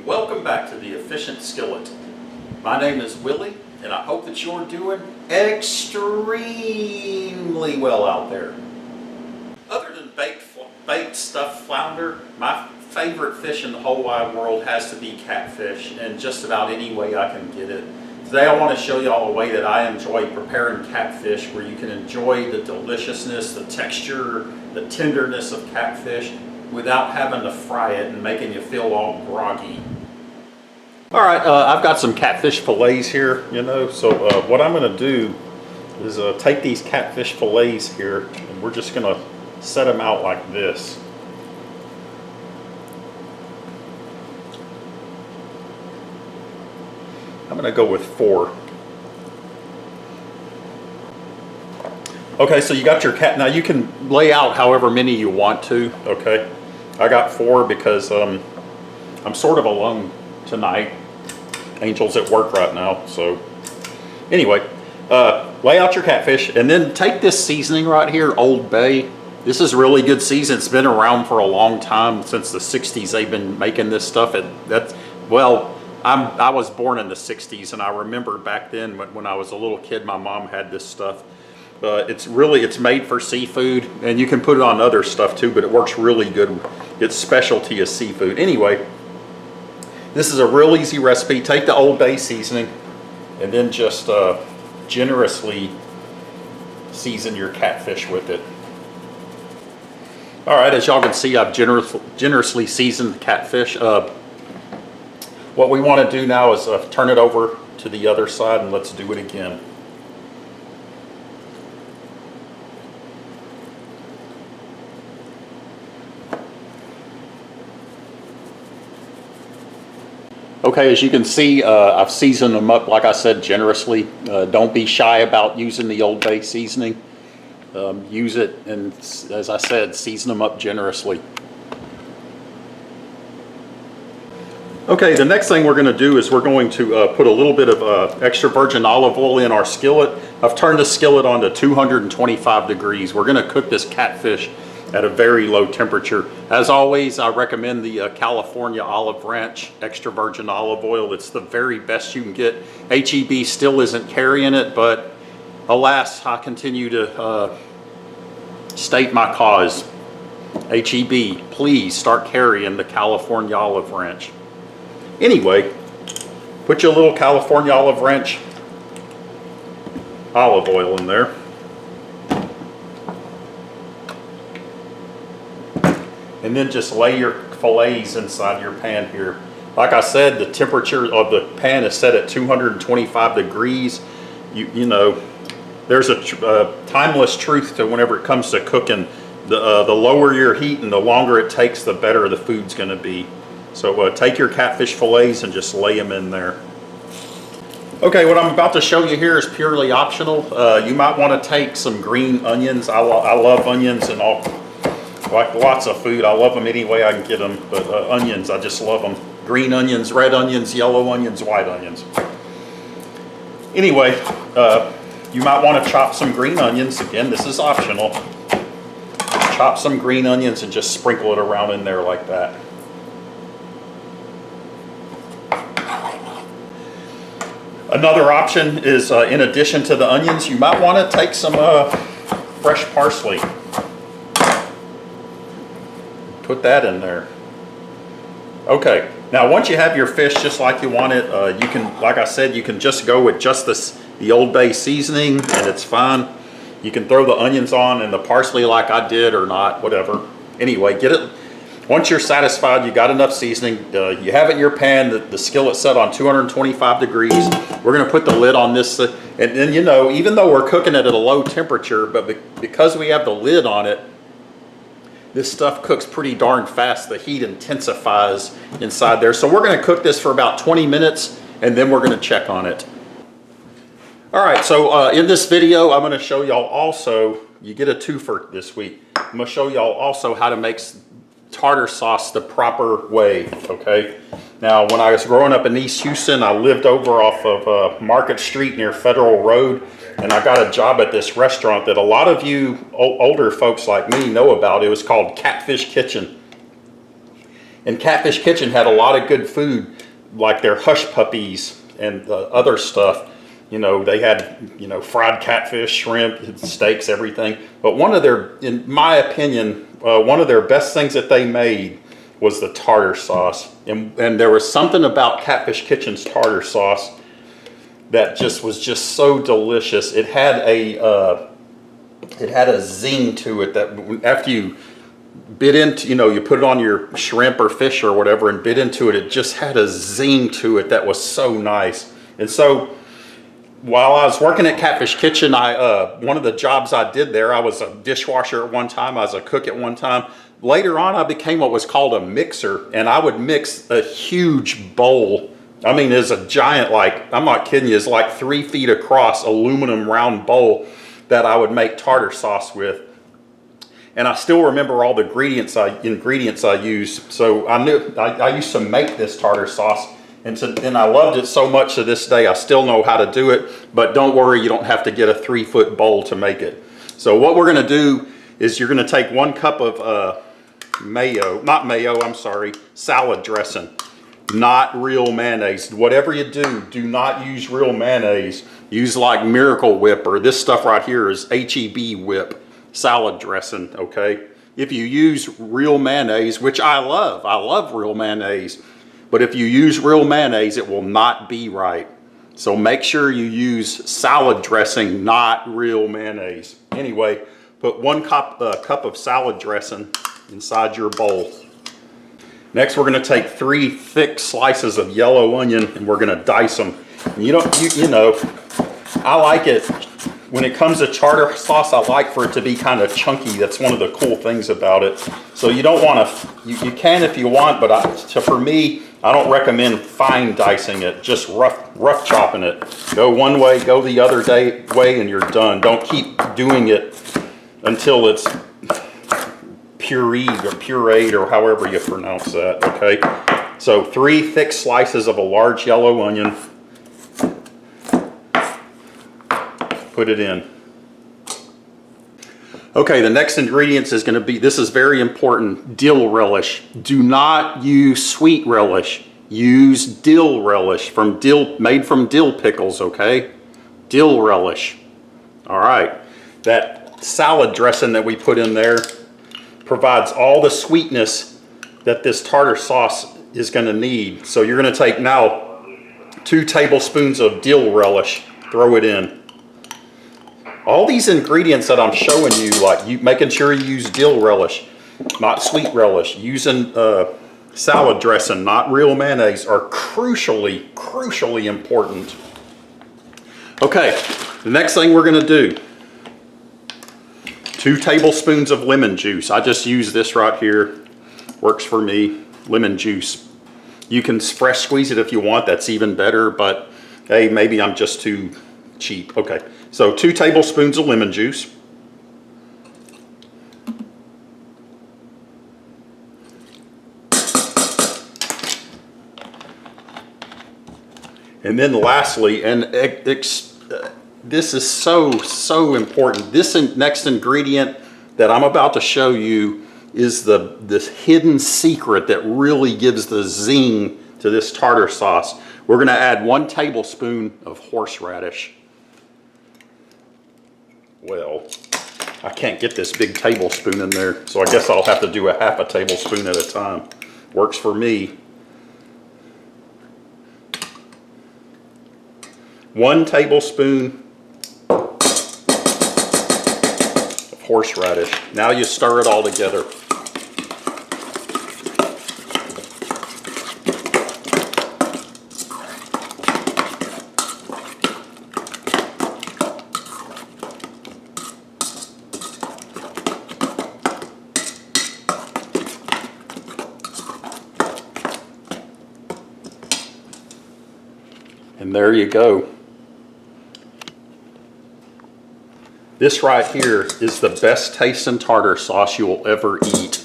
Welcome back to the Efficient Skillet. My name is Willie, and I hope that you're doing extremely well out there. Other than baked stuffed flounder, my favorite fish in the whole wide world has to be catfish, and just about any way I can get it. Today I want to show y'all a way that I enjoy preparing catfish, where you can enjoy the deliciousness, the texture, the tenderness of catfish without having to fry it and making you feel all groggy. All right, I've got some catfish fillets here, so what I'm going to do is take these catfish fillets here, and we're just going to set them out like this. I'm going to go with 4. Okay, so you got your cat. Now you can lay out however many you want to, okay? I got 4 because I'm sort of alone tonight. Angel's at work right now, so anyway, lay out your catfish, and then take this seasoning right here, Old Bay. This is really good season. It's been around for a long time, since the 60s they've been making this stuff. I was born in the 60s, and I remember back then when I was a little kid, my mom had this stuff. It's made for seafood, and you can put it on other stuff too, but it works really good. Its specialty is seafood. Anyway, this is a real easy recipe. Take the Old Bay seasoning, and then just generously season your catfish with it. All right, as y'all can see, I've generously seasoned the catfish. What we want to do now is turn it over to the other side, and let's do it again. Okay, as you can see, I've seasoned them up, like I said, generously. Don't be shy about using the Old Bay seasoning. Use it, and as I said, season them up generously. Okay, the next thing we're going to do is we're going to put a little bit of extra virgin olive oil in our skillet. I've turned the skillet on to 225 degrees. We're going to cook this catfish at a very low temperature. As always, I recommend the California Olive Ranch extra virgin olive oil. It's the very best you can get. HEB still isn't carrying it, but alas, I continue to state my cause. HEB, please start carrying the California Olive Ranch. Anyway, put your little California Olive Ranch olive oil in there. And then just lay your fillets inside your pan here. Like I said, the temperature of the pan is set at 225 degrees. You know, there's a timeless truth to whenever it comes to cooking. The lower your heat and the longer it takes, the better the food's going to be. So take your catfish fillets and just lay them in there. Okay, what I'm about to show you here is purely optional. You might want to take some green onions. I love onions and all. Like lots of food, I love them any way I can get them, but onions, I just love them. Green onions, red onions, yellow onions, white onions. Anyway, you might want to chop some green onions. Again, this is optional. Just chop some green onions and just sprinkle it around in there like that. Another option is, in addition to the onions, you might want to take some fresh parsley. Put that in there. Okay, now once you have your fish just like you want it, you can, like I said, you can just go with just the Old Bay seasoning, and it's fine. You can throw the onions on and the parsley like I did, or not, whatever. Anyway, get it. Once you're satisfied, you got enough seasoning, you have it in your pan, the skillet set on 225 degrees. We're going to put the lid on this, and then, you know, even though we're cooking it at a low temperature, but because we have the lid on it, this stuff cooks pretty darn fast. The heat intensifies inside there. So we're going to cook this for about 20 minutes, and then we're going to check on it. All right, so in this video, I'm going to show y'all also, you get a twofer this week. I'm going to show y'all also how to make tartar sauce the proper way, okay? Now, when I was growing up in East Houston, I lived over off of Market Street near Federal Road, and I got a job at this restaurant that a lot of you older folks like me know about. It was called Catfish Kitchen. And Catfish Kitchen had a lot of good food, like their hush puppies and other stuff. You know, they had, you know, fried catfish, shrimp, steaks, everything. But one of their, in my opinion, one of their best things that they made was the tartar sauce. And there was something about Catfish Kitchen's tartar sauce that just was just so delicious. It had a zing to it that after you bit into, you know, you put it on your shrimp or fish or whatever and bit into it, it just had a zing to it that was so nice. And so while I was working at Catfish Kitchen, one of the jobs I did there, I was a dishwasher at one time, I was a cook at one time. Later on, I became what was called a mixer, and I would mix a huge bowl. I mean, it's a giant, like, I'm not kidding you, it's like 3 feet across, aluminum round bowl that I would make tartar sauce with. And I still remember all the ingredients I used. So I knew I used to make this tartar sauce, and I loved it so much to this day. I still know how to do it, but don't worry, you don't have to get a 3-foot bowl to make it. So what we're gonna do is you're gonna take 1 cup of salad dressing, not real mayonnaise. Whatever you do not use real mayonnaise. Use like Miracle Whip, or this stuff right here is HEB Whip salad dressing, okay? If you use real mayonnaise, which I love real mayonnaise, but if you use real mayonnaise, it will not be right. So make sure you use salad dressing, not real mayonnaise. Anyway, put 1 cup of salad dressing inside your bowl. Next, we're gonna take 3 thick slices of yellow onion and we're gonna dice them. And you know, I like it, when it comes to tartar sauce, I like for it to be kind of chunky. That's one of the cool things about it. So you don't want to, you can if you want, but for me, I don't recommend fine dicing it, just rough chopping it. Go one way, go the other way, and you're done. Don't keep doing it until it's pureed or however you pronounce that, okay? So 3 thick slices of a large yellow onion. Put it in. Okay, the next ingredients is going to be, this is very important, dill relish. Do not use sweet relish. Use dill relish made from dill pickles, okay? Dill relish. All right. That salad dressing that we put in there provides all the sweetness that this tartar sauce is going to need. So you're going to take now 2 tablespoons of dill relish, throw it in. All these ingredients that I'm showing you, like making sure you use dill relish, not sweet relish, using salad dressing, not real mayonnaise, are crucially important. Okay, the next thing we're gonna do, 2 tablespoons of lemon juice. I just use this right here, works for me, lemon juice. You can fresh squeeze it if you want, that's even better, but hey, maybe I'm just too cheap. Okay, so 2 tablespoons of lemon juice. And then lastly, and this is so important, this next ingredient that I'm about to show you is this hidden secret that really gives the zing to this tartar sauce. We're going to add 1 tablespoon of horseradish. Well, I can't get this big tablespoon in there, so I guess I'll have to do a half a tablespoon at a time. Works for me. 1 tablespoon of horseradish. Now you stir it all together. And there you go. This right here is the best tasting tartar sauce you will ever eat.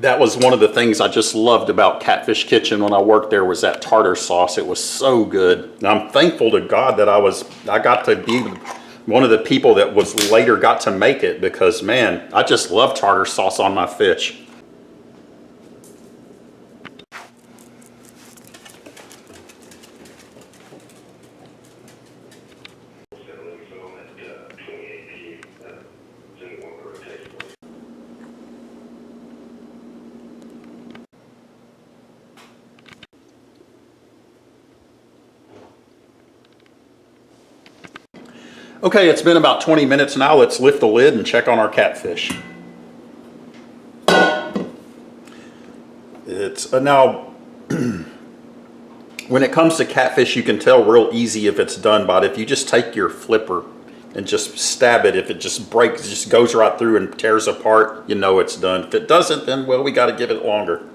That was one of the things I just loved about Catfish Kitchen when I worked there, was that tartar sauce. It was so good. And I'm thankful to God that I got to be one of the people that was later got to make it, because man, I just love tartar sauce on my fish. Okay, it's been about 20 minutes now. Let's lift the lid and check on our catfish. It's now when it comes to catfish, you can tell real easy if it's done by it. If you just take your flipper and just stab it, if it just breaks, it just goes right through and tears apart, you know it's done. If it doesn't, then well, we got to give it longer.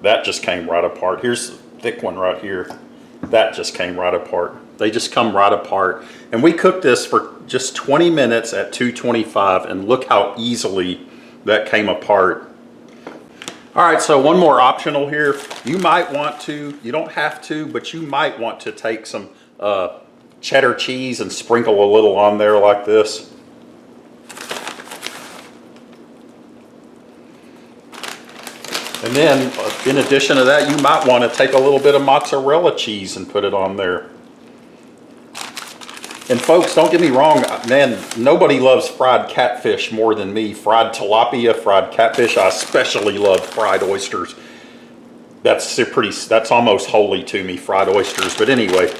That just came right apart. Here's the thick one right here. That just came right apart. They just come right apart. And we cooked this for just 20 minutes at 225, and look how easily that came apart. All right, so one more optional here. You might want to, you don't have to, but you might want to take some cheddar cheese and sprinkle a little on there like this. And then, in addition to that, you might want to take a little bit of mozzarella cheese and put it on there. And folks, don't get me wrong, man, nobody loves fried catfish more than me. Fried tilapia, fried catfish, I especially love fried oysters. That's almost holy to me, fried oysters, but anyway.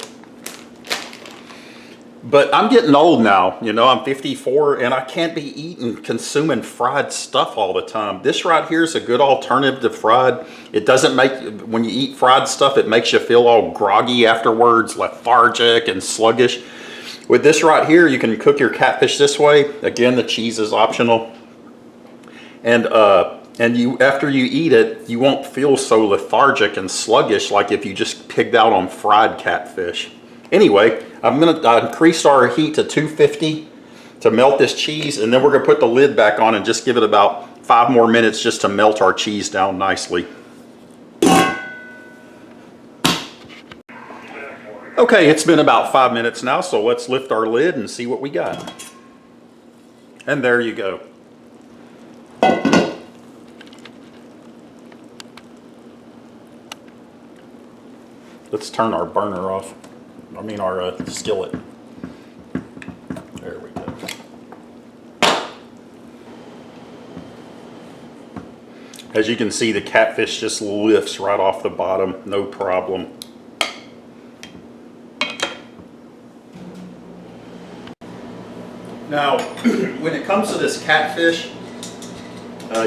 But I'm getting old now, you know, I'm 54 and I can't be consuming fried stuff all the time. This right here is a good alternative to fried. It doesn't make, when you eat fried stuff, it makes you feel all groggy afterwards, lethargic and sluggish. With this right here, you can cook your catfish this way. Again, the cheese is optional. And after you eat it, you won't feel so lethargic and sluggish like if you just pigged out on fried catfish. Anyway, I'm gonna increase our heat to 250 to melt this cheese, and then we're gonna put the lid back on and just give it about 5 more minutes just to melt our cheese down nicely. Okay, it's been about 5 minutes now, so let's lift our lid and see what we got. And there you go. Let's turn our burner off. I mean our skillet. There we go. As you can see, the catfish just lifts right off the bottom, no problem. Now, when it comes to this catfish,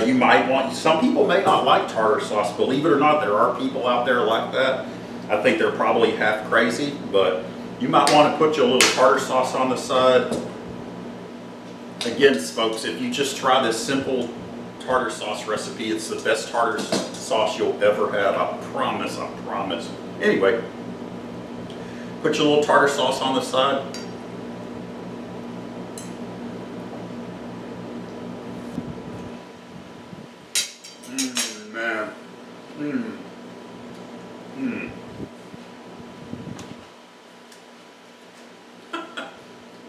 you might want, some people may not like tartar sauce. Believe it or not, there are people out there like that. I think they're probably half crazy, but you might want to put your little tartar sauce on the side. Again, folks, if you just try this simple tartar sauce recipe, it's the best tartar sauce you'll ever have. I promise, I promise. Anyway, put your little tartar sauce on the side. Man.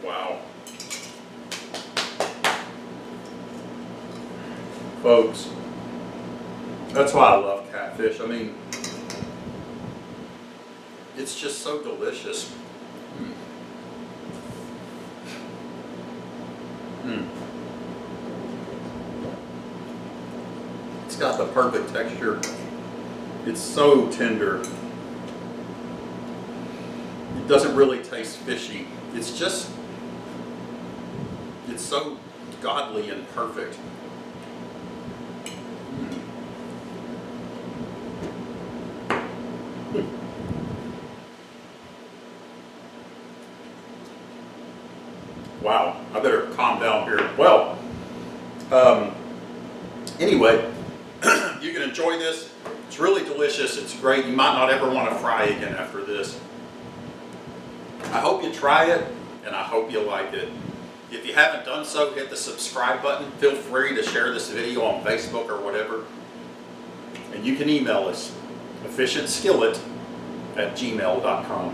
Wow. Folks, that's why I love catfish. I mean, it's just so delicious. It's got the perfect texture. It's so tender. It doesn't really taste fishy. It's just, it's so godly and perfect. Wow, I better calm down here. Well, anyway, you can enjoy this. It's really delicious. It's great. You might not ever want to fry again after this. I hope you try it, and I hope you like it. If you haven't done so, hit the subscribe button. Feel free to share this video on Facebook or whatever. And you can email us, efficientskillet@gmail.com.